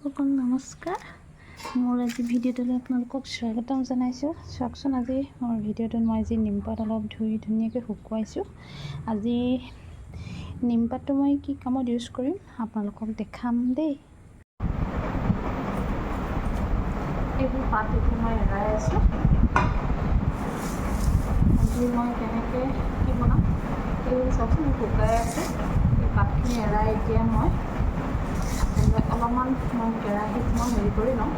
সকল নমস্কাৰ। মোৰ আজি ভিডিঅ'টোলৈ আপোনালোকক স্বাগতম জনাইছোঁ। চাওকচোন, আজি মোৰ ভিডিঅ'টোত মই আজি নিমপাত অলপ ধুই ধুনীয়াকৈ শুকুৱাইছোঁ। আজি নিমপাতটো মই কি কামত ইউজ কৰিম আপোনালোকক দেখাম দেই। এইবোৰ পাত এতিয়া মই এৰাই আছোঁ। আজি মই কেনেকৈ কি বনাম এই চাওকচোন, শুকাই আছে। এই পাতখিনি এৰাই এতিয়া মই অলপমান মই কেৰাহীত মই হেৰি কৰি লওঁ।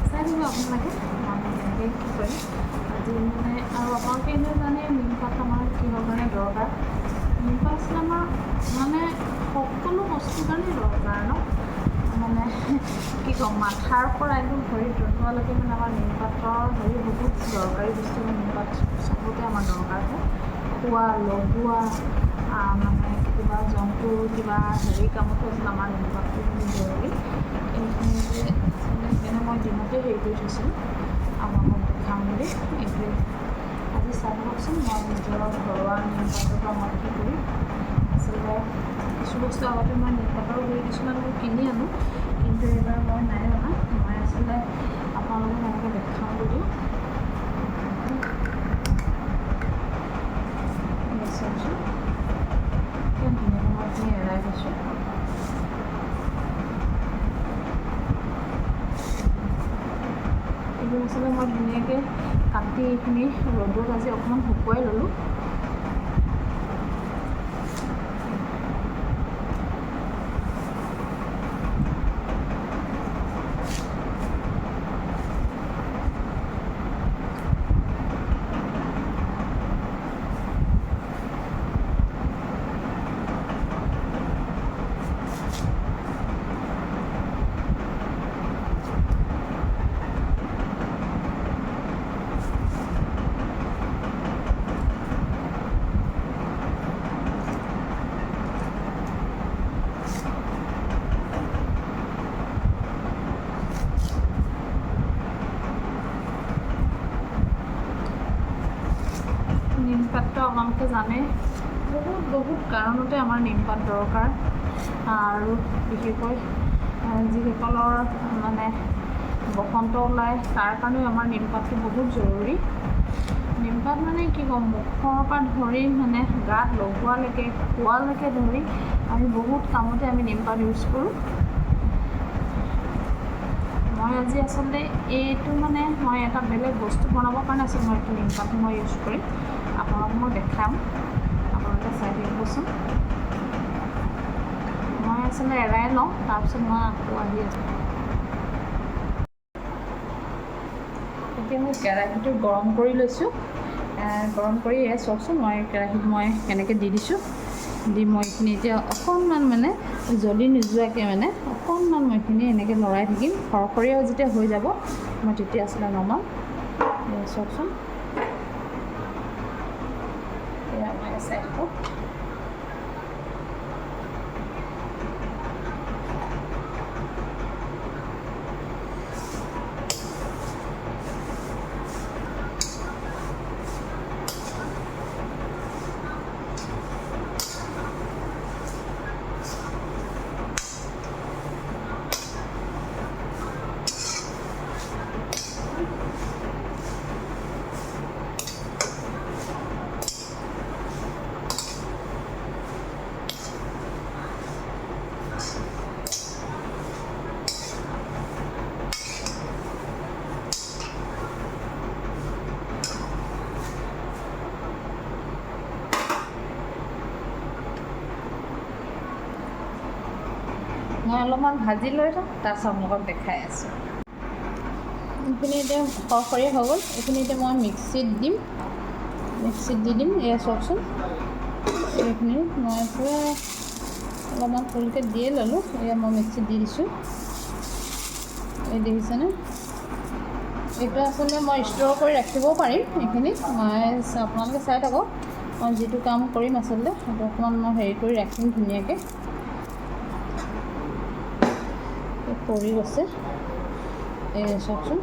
চাই দিব আপোনালোকে মই কেনেকৈ কি কৰিম আজি মানে। আৰু আপোনালোকে এনেও জানে নিমপাত আমাৰ কিহৰ কাৰণে দৰকাৰ। নিমপাত আচলতে আমাৰ মানে সকলো বস্তুৰ কাৰণে দৰকাৰ ন। মানে কি ক'ম, মাথাৰ পৰা একদম ভৰি তলোৱালৈকে মানে আমাৰ নিমপাতৰ হেৰি বহুত দৰকাৰী বস্তু। নিমপাত চবতে আমাৰ দৰকাৰ হয়। খোৱা লগোৱা মানে কিবা জন্তু কিবা হেৰি কামতো আছিলে আমাৰ নিমপাতটো বহুত জৰুৰী। এইখিনি যে সেইকাৰণে মই দিনতে হেৰি কৰি থৈছিলোঁ আপোনালোকক দেখাম বুলি। এইটোৱে আজি চাই লওকচোন, মই নিজৰ ঘৰুৱা নিমপাতৰ পৰা মই কি কৰিম। আচলতে কিছু বস্তু আগতে মই নিমপাতৰ গুড়ি কিছুমান মই কিনি আনো, কিন্তু এইবাৰ মই নাই অনা। মই আচলতে আপোনালোকক এনেকৈ দেখাম বুলি চাওকচোন কিমান ধুনীয়াকৈ মই এইখিনি এৰাই দিছোঁ। এইবোৰ আচলতে মই ধুনীয়াকৈ কাটি এইখিনি ৰ'দত আজি অকণমান শুকুৱাই ল'লোঁ। নিমপাতটো আপোনালোকে জানে বহুত কাৰণতে আমাৰ নিমপাত দৰকাৰ। আৰু বিশেষকৈ যিসকলৰ মানে বসন্ত ওলায় তাৰ কাৰণেও আমাৰ নিমপাতটো বহুত জৰুৰী। নিমপাত মানে কি ক'ম, মুখৰ পৰা ধৰি মানে গাত লগোৱালৈকে খোৱালৈকে ধৰি আমি বহুত কামতে আমি নিমপাত ইউজ কৰোঁ। মই আজি আচলতে এইটো মানে মই এটা বেলেগ বস্তু বনাবৰ কাৰণে আচলতে মই এইটো নিমপাতটো মই ইউজ কৰিম। আপোনালোকক মই দেখাম, আপোনালোকে চাই থাকিবচোন। মই আচলতে এৰাই লওঁ, তাৰপিছত মই আকৌ আহি আছোঁ। এতিয়া মই কেৰাহীটো গৰম কৰি লৈছোঁ। গৰম কৰি চাওকচোন, মই কেৰাহীত মই কেনেকৈ দি দিছোঁ। দি মই এইখিনি এতিয়া অকণমান মানে জ্বলি নোযোৱাকৈ মানে অকণমান মই এইখিনি এনেকৈ লৰাই থাকিম। সৰসৰীয়াও যেতিয়া হৈ যাব মই তেতিয়া আচলতে নমাম। চাওকচোন, এয়া মই চাই থাকোঁ। মই অলপমান ভাজি লৈ থওঁ, তাৰপিছত আপোনালোকক দেখাই আছোঁ। এইখিনি এতিয়া সৰসৰীয়া হৈ গ'ল। এইখিনি এতিয়া মই মিক্সিত দি দিম। এয়া চাওকচোন, এইখিনি মই পূৰা অলপমান ফুলকৈ দিয়ে ল'লোঁ। এয়া মই মিক্সিত দি দিছোঁ। এই দেখিছেনে, এইটো আচলতে মই ষ্ট'ৰ কৰি ৰাখিবও পাৰিম। এইখিনি মই আপোনালোকে চাই থাকক, মই যিটো কাম কৰিম আচলতে সেইটো অকণমান মই হেৰি কৰি ৰাখিম ধুনীয়াকৈ। পৰি গৈছে, এই চাওকচোন।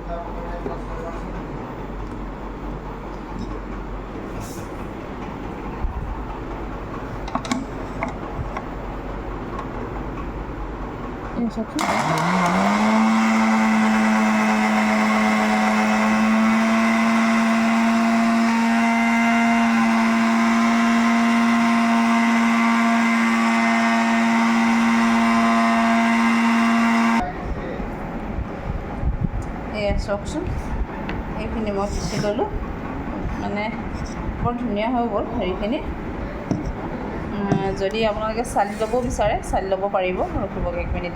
চাওকচোন চাওকচোন এইখিনি মই পিচি ল'লোঁ মানে বৰ ধুনীয়া হৈ গ'ল হেৰিখিনি যদি আপোনালোকে চালি ল'ব বিচাৰে চালি ল'ব পাৰিব ৰখিব 1 মিনিট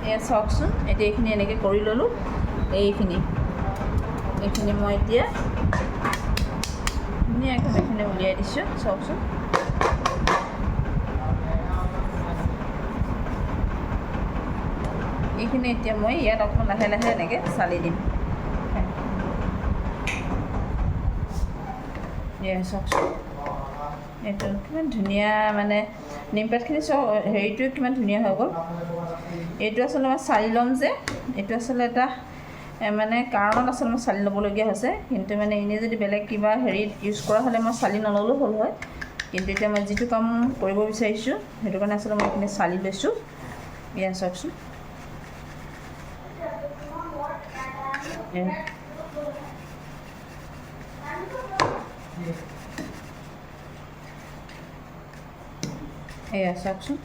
এয়া চাওকচোন এতিয়া এইখিনি এনেকৈ কৰি ল'লোঁ এইখিনি মই এতিয়া ধুনীয়াকৈ এইখিনি উলিয়াই দিছোঁ চাওকচোন এইখিনি এতিয়া মই ইয়াত অকণমান লাহে লাহে এনেকৈ চালি দিম চাওকচোন এইটো কিমান ধুনীয়া মানে নিমপাতখিনি হেৰিটো কিমান ধুনীয়া হৈ গ'ল এইটো আচলতে মই চালি ল'ম যে এইটো আচলতে এটা মানে কাৰণত আচলতে মই চালি ল'বলগীয়া হৈছে কিন্তু মানে এনেই যদি বেলেগ কিবা হেৰিত ইউজ কৰা হ'লে মই চালি নল'লেও হ'ল হয় কিন্তু এতিয়া মই যিটো কাম কৰিব বিচাৰিছোঁ সেইটো কাৰণে আচলতে মই এইখিনি চালি লৈছোঁ এয়া চাওকচোন এয়া চাওকচোন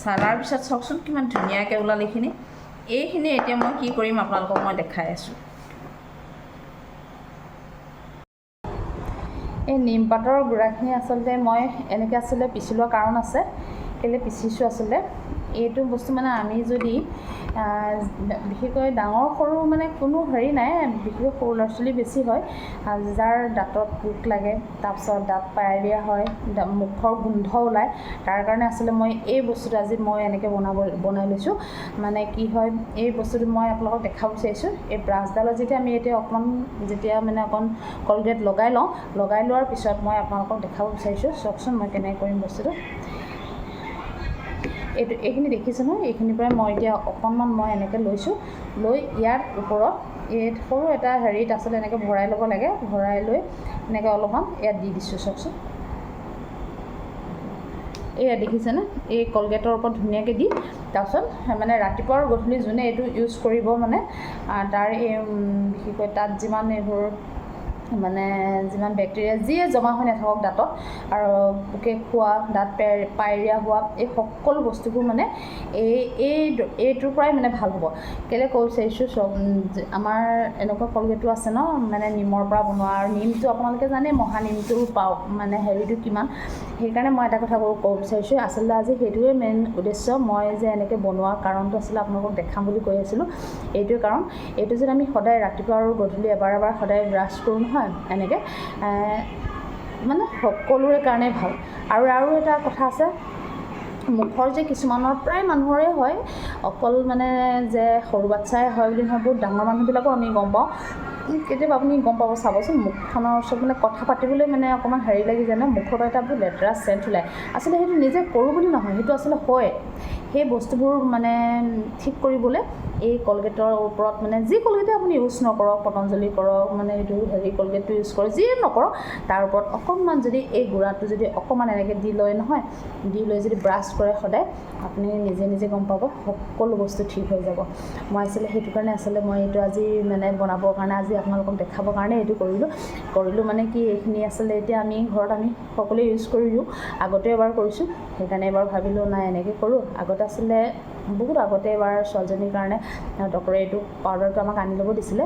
চালাৰ পিছত চাওকচোন কিমান ধুনীয়াকৈ ওলাল এইখিনি এতিয়া মই কি কৰিম আপোনালোকক মই দেখাই আছোঁ এই নিমপাতৰ গুড়াখিনি আচলতে মই এনেকৈ আচলতে পিচি লোৱাৰ কাৰণ আছে কেলৈ পিচিছোঁ আচলতে এইটো বস্তু মানে আমি যদি বিশেষকৈ ডাঙৰ সৰু মানে কোনো হেৰি নাই বিশেষকৈ সৰু ল'ৰা ছোৱালী বেছি হয় যাৰ দাঁতত পোক লাগে তাৰপিছত দাঁত পায়ৰিয়া হয় মুখৰ গোন্ধ ওলায় তাৰ কাৰণে আচলতে মই এই বস্তুটো আজি মই এনেকৈ বনাই লৈছোঁ মানে কি হয় এই বস্তুটো মই আপোনালোকক দেখাব বিচাৰিছোঁ এই ব্ৰাছডালত যেতিয়া আমি এতিয়া অকণ কলগেট লগাই লোৱাৰ পিছত মই আপোনালোকক দেখাব বিচাৰিছোঁ চাওকচোন মই কেনেকৈ কৰিম বস্তুটো এইখিনি দেখিছে নহয় এইখিনিৰ পৰাই মই এতিয়া অকণমান মই এনেকৈ লৈছোঁ লৈ ইয়াৰ ওপৰত এই সৰু এটা হেৰিত আচলতে এনেকৈ ভৰাই ল'ব লাগে ভৰাই লৈ এনেকৈ অলপমান ইয়াত দি দিছোঁ চাওকচোন এয়া দেখিছেনে এই কলগেটৰ ওপৰত ধুনীয়াকৈ দি তাৰপিছত মানে ৰাতিপুৱা আৰু গধূলি যোনে এইটো ইউজ কৰিব মানে তাৰ এই বিশেষকৈ তাত যিমান এইবোৰ মানে যিমান বেক্টেৰিয়া যিয়ে জমা হৈ নাথাকক দাঁতত আৰু পোকে খোৱা দাঁত পায়ৰিয়া হোৱা এই সকলো বস্তুবোৰ মানে এইটোৰ পৰাই মানে ভাল হ'ব কেলৈ কৈ বিচাৰিছোঁ চব আমাৰ এনেকুৱা কলগেটো আছে ন মানে নিমৰ পৰা বনোৱা আৰু নিমটো আপোনালোকে জানে মহানিমটো পাওঁ মানে হেৰিটো কিমান সেইকাৰণে মই এটা কথা ক'ব বিচাৰিছোঁ আচলতে আজি সেইটোৱে মেইন উদ্দেশ্য মই যে এনেকৈ বনোৱাৰ কাৰণটো আচলতে আপোনালোকক দেখাম বুলি কৈ আছিলোঁ এইটোৱে কাৰণ এইটো যদি আমি সদায় ৰাতিপুৱা আৰু গধূলি এবাৰ সদায় ব্ৰাছ কৰোঁ নহয় এনেকৈ মানে সকলোৰে কাৰণে ভাল আৰু এটা কথা আছে মুখৰ যে কিছুমানৰ প্ৰায় মানুহৰে হয় অকল মানে যে সৰু বাচ্ছাই হয় বুলি নহয় বহুত ডাঙৰ মানুহবিলাকো আমি গম পাওঁ কেতিয়াবা আপুনি গম পাব চাবচোন মুখখনৰ ওচৰত মানে কথা পাতিবলৈ মানে অকণমান হেৰি লাগি যায় ন মুখত এটা বহুত লেতেৰা চেণ্ট ওলায় আচলতে সেইটো নিজে কৰোঁ বুলি নহয় সেইটো আচলতে হয় সেই বস্তুবোৰ মানে ঠিক কৰিবলৈ এই কলগেটৰ ওপৰত মানে যি কলগেটে আপুনি ইউজ নকৰক পতঞ্জলি কৰক মানে এইটো হেৰি কলগেটটো ইউজ কৰক যিয়ে নকৰক তাৰ ওপৰত অকণমান যদি এই গুড়াটো যদি অকণমান এনেকৈ দি লয় নহয় দি লৈ যদি ব্ৰাছ কৰে সদায় আপুনি নিজে গম পাব সকলো বস্তু ঠিক হৈ যাব মই আচলতে সেইটো কাৰণে আচলতে মই এইটো আজি মানে বনাবৰ কাৰণে আজি আপোনালোকক দেখাবৰ কাৰণে এইটো কৰিলোঁ মানে কি এইখিনি আচলতে এতিয়া আমি ঘৰত আমি সকলোৱে ইউজ কৰিলোঁ আগতে এবাৰ কৰিছোঁ সেইকাৰণে এবাৰ ভাবিলোঁ নাই এনেকৈ কৰোঁ আগতে আচলতে বহুত আগতে এবাৰ ছোৱালীজনীৰ কাৰণে ডক্টৰে এইটো পাউডাৰটো আমাক আনি ল'ব দিছিলে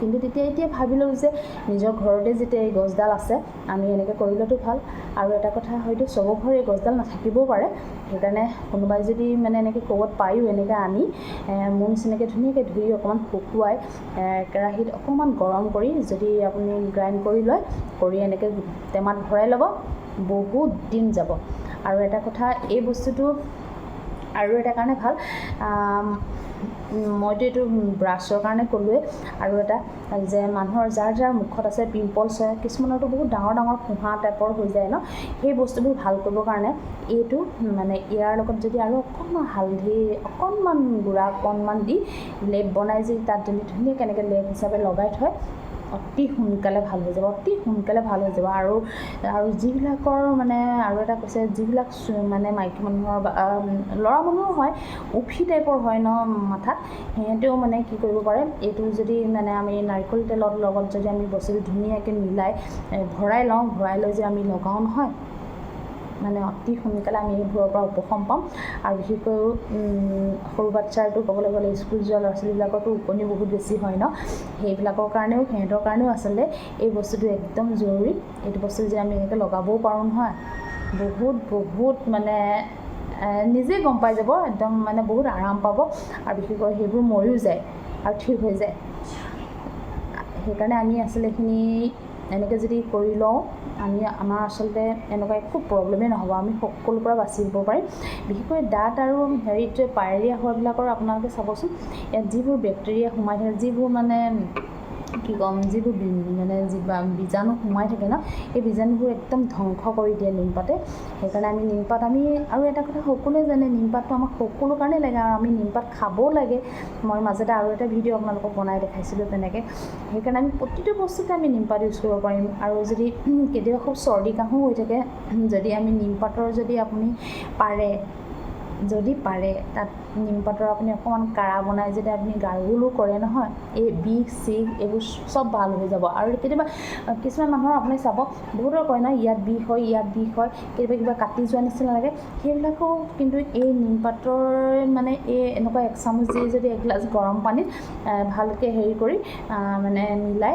কিন্তু এতিয়া ভাবিলোঁ যে নিজৰ ঘৰতে যেতিয়া এই গছডাল আছে আমি এনেকৈ কৰিলেতো ভাল আৰু এটা কথা হয়তো চবৰ ঘৰ এই গছডাল নাথাকিবও পাৰে সেইকাৰণে কোনোবাই যদি মানে এনেকৈ ক'ৰবাত পায়ো এনেকৈ আনি মোৰ নিচিনাকৈ ধুনীয়াকৈ ধুই অকণমান শুকুৱাই কেৰাহীত অকণমান গৰম কৰি যদি আপুনি গ্ৰাইণ্ড কৰি লয় কৰি এনেকৈ টেমাত ভৰাই ল'ব বহুত দিন যাব আৰু এটা কথা এই বস্তুটো আৰু এটা কাৰণে ভাল মইতো এইটো ব্ৰাছৰ কাৰণে ক'লোৱে। আৰু এটা যে মানুহৰ যাৰ মুখত আছে পিম্পলছ হয়, কিছুমানৰতো বহুত ডাঙৰ ডাঙৰ ফোঁহা টাইপৰ হৈ যায় ন, সেই বস্তুবোৰ ভাল কৰিবৰ কাৰণে এইটো মানে ইয়াৰ লগত যদি আৰু অকণমান হালধি অকণমান গুড়া অকণমান দি লেপ বনাই যদি তাত যদি ধুনীয়াকৈ এনেকৈ লেপ হিচাপে লগাই থয়, অতি সোনকালে ভাল হৈ যাব, অতি সোনকালে ভাল হৈ যাব। আৰু যিবিলাকৰ মানে আৰু এটা কৈছে যিবিলাক মানে মাইকী মানুহৰ বা ল'ৰা মানুহৰ হয় উফি টাইপৰ হয় ন মাথাত, সিহঁতেও মানে কি কৰিব পাৰে, এইটো যদি মানে আমি নাৰিকল তেলৰ লগত যদি আমি বস্তুটো ধুনীয়াকৈ মিলাই ভৰাই লওঁ, ভৰাই লৈ যে আমি লগাওঁ নহয়, মানে অতি সোনকালে আমি এইবোৰৰ পৰা উপশম পাম। আৰু বিশেষকৈ সৰু বাচ্ছাৰটো ক'বলৈ গ'লে স্কুল যোৱা ল'ৰা ছোৱালীবিলাকৰতো ওকণি বহুত বেছি হয় ন, সেইবিলাকৰ কাৰণেও সিহঁতৰ কাৰণেও আচলতে এই বস্তুটো একদম জৰুৰী। এইটো বস্তু যে আমি এনেকৈ লগাবও পাৰোঁ নহয়, বহুত মানে নিজেই গম পাই যাব, একদম মানে বহুত আৰাম পাব। আৰু বিশেষকৈ সেইবোৰ মৰিও যায় আৰু ঠিক হৈ যায়। সেইকাৰণে আমি আচলতে এইখিনি এনেকৈ যদি কৰি লওঁ, আমাৰ আচলতে এনেকুৱা একো প্ৰব্লেমেই নহ'ব, আমি সকলোৰ পৰা বাচি দিব পাৰিম। বিশেষকৈ দাঁত আৰু হেৰিত পায়েৰিয়া হোৱাবিলাকৰ আপোনালোকে চাবচোন, ইয়াত যিবোৰ বেক্টেৰিয়া সোমাই থাকে, যিবোৰ মানে কি ক'ম, যিবোৰ মানে বীজাণু সোমাই থাকে ন, এই বীজাণুবোৰ একদম ধ্বংস কৰি দিয়ে নিমপাতে। সেইকাৰণে আমি নিমপাত আৰু এটা কথা সকলোৱে জানে, নিমপাতটো আমাক সকলো কাৰণেই লাগে আৰু আমি নিমপাত খাবও লাগে। মই মাজতে আৰু এটা ভিডিঅ' আপোনালোকক বনাই দেখাইছিলোঁ তেনেকৈ। সেইকাৰণে আমি প্ৰতিটো বস্তুতে আমি নিমপাত ইউজ কৰিব পাৰিম। আৰু যদি কেতিয়াবা খুব চৰ্দি কাহো হৈ থাকে, যদি আমি নিমপাতৰ যদি আপুনি যদি পাৰে তাত নিমপাতৰ আপুনি অকণমান কাঢ়া বনাই যদি আপুনি গাৰ্গলো কৰে নহয়, এই বিষ চিষ এইবোৰ চব ভাল হৈ যাব। আৰু কেতিয়াবা কিছুমান মানুহৰ আপুনি চাব বহুতৰ কয় নহয় ইয়াত বিষ হয়, কেতিয়াবা কিবা কাটি যোৱা নিচিনা লাগে, সেইবিলাকো কিন্তু এই নিমপাতৰ মানে এই এনেকুৱা 1 চামুচ দি যদি এগিলাচ গৰম পানীত ভালকৈ হেৰি কৰি মানে মিলাই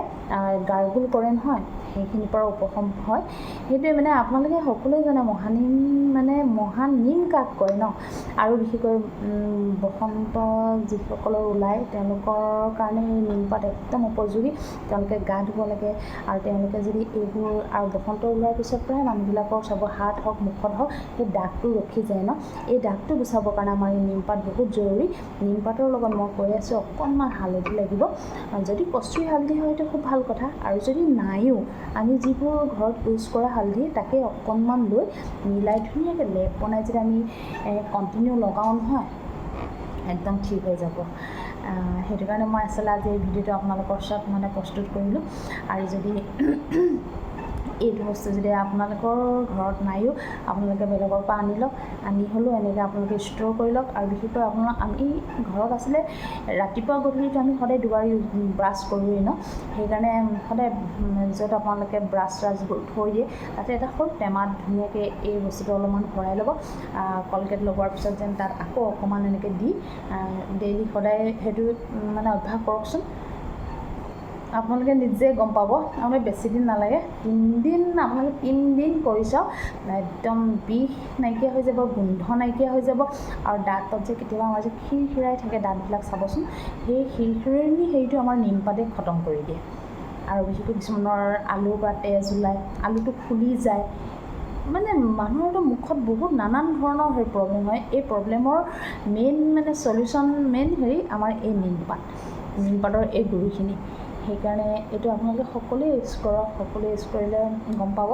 গাৰ্গল কৰে নহয়, সেইখিনিৰ পৰা উপশম হয়। সেইটোৱে মানে আপোনালোকে সকলোৱে জানে মহানিম কাক কয় ন। আৰু বিশেষকৈ বসন্ত যিসকলৰ ওলায় তেওঁলোকৰ কাৰণে নিমপাত একদম উপযোগী। তেওঁলোকে গা ধুব লাগে আৰু তেওঁলোকে যদি এইবোৰ আৰু বসন্ত ওলোৱাৰ পিছত প্ৰায় মানুহবিলাকৰ চাব হাত হওক মুখত হওক সেই দাগটো ৰখি যায় ন, এই দাগটো গুচাবৰ কাৰণে আমাৰ এই নিমপাত বহুত জৰুৰী। নিমপাতৰ লগত মই কৈ আছোঁ অকণমান হালধি লাগিব, যদি কষ্টুৰি হালধি হয়তো খুব ভাল কথা। আৰু যদি নাইও আমি যিবোৰ ঘৰত ইউজ কৰা হালধি তাকে অকণমান লৈ মিলাই ধুনীয়াকৈ লেপ বনাই যদি আমি কণ্টিনিউ লগাওঁ নহয়, একদম ঠিক হৈ যাব। সেইটো কাৰণে মই আচলতে আজি এই ভিডিঅ'টো আপোনালোকৰ ওচৰত মানে প্ৰস্তুত কৰিলোঁ। আৰু যদি এইটো বস্তু যদি আপোনালোকৰ ঘৰত নাইও, আপোনালোকে বেলেগৰ পৰা আনি লওক, আনি হ'লেও এনেকৈ আপোনালোকে ষ্ট'ৰ কৰি লওক। আৰু বিশেষকৈ আমি ঘৰত আছিলে ৰাতিপুৱা গধূলিটো আমি সদায় দুবাৰ ব্ৰাছ কৰোঁৱেই ন, সেইকাৰণে সদায় য'ত আপোনালোকে ব্ৰাছ চ্ৰাছবোৰ থৈ দিয়ে তাতে এটা সৰু টেমাত ধুনীয়াকৈ এই বস্তুটো অলপমান ভৰাই ল'ব। কলগেট লগোৱাৰ পিছত যেন তাত আকৌ অকণমান এনেকৈ দি ডেইলি সদায় সেইটো মানে অভ্যাস কৰকচোন, আপোনালোকে নিজে গম পাব। আপোনালোকে বেছি দিন নালাগে, 3 দিন কৰি চাওক, একদম বিষ নাইকিয়া হৈ যাব, গোন্ধ নাইকিয়া হৈ যাব। আৰু দাঁতত যে কেতিয়াবা আমাৰ যে খিৰখিৰাই থাকে দাঁতবিলাক চাবচোন, সেই খিৰখিৰণি হেৰিটো আমাৰ নিমপাতে খতম কৰি দিয়ে। আৰু বিশেষকৈ কিছুমানৰ আলু বা তেজ ওলায়, আলুটো ফুলি যায়, মানে মানুহৰতো মুখত বহুত নানান ধৰণৰ প্ৰব্লেম হয়। এই প্ৰব্লেমৰ মেইন মানে চলিউশ্যন আমাৰ এই নিমপাতৰ এই গুৰিখিনি। সেইকাৰণে এইটো আপোনালোকে সকলোৱে ইউজ কৰক, সকলোৱে ইউজ কৰিলে গম পাব।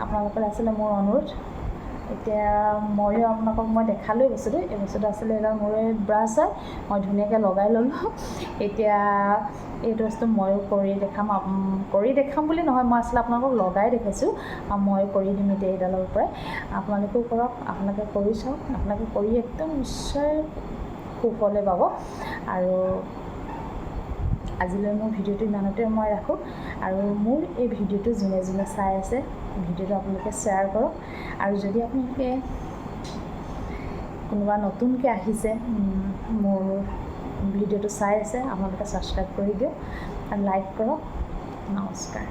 আপোনালোকৰ আচলতে মোৰ অনুৰোধ, এতিয়া ময়ো আপোনালোকক মই দেখালোৱে বস্তুটো, এই বস্তুটো আচলতে এটা মোৰে ব্ৰাছ হয়, মই ধুনীয়াকৈ লগাই ল'লোঁ। এতিয়া এইটো বস্তু ময়ো কৰি দেখাম বুলি নহয়, মই আচলতে আপোনালোকক লগাই দেখাইছোঁ, মই কৰি দিম এতিয়া এইডালৰ পৰাই। আপোনালোকেও কৰক, আপোনালোকে কৰি চাওক, আপোনালোকে কৰি একদম নিশ্চয় সুফলে পাব। আৰু আজিলৈ মোৰ ভিডিঅ'টো ইমানতে মই ৰাখোঁ। আৰু মোৰ এই ভিডিঅ'টো যোনে চাই আছে, ভিডিঅ'টো আপোনালোকে শ্বেয়াৰ কৰক। আৰু যদি আপোনালোকে কোনোবা নতুনকৈ আহিছে মোৰ ভিডিঅ'টো চাই আছে, আপোনালোকে ছাবস্ক্ৰাইব কৰি দিয়ক আৰু লাইক কৰক। নমস্কাৰ।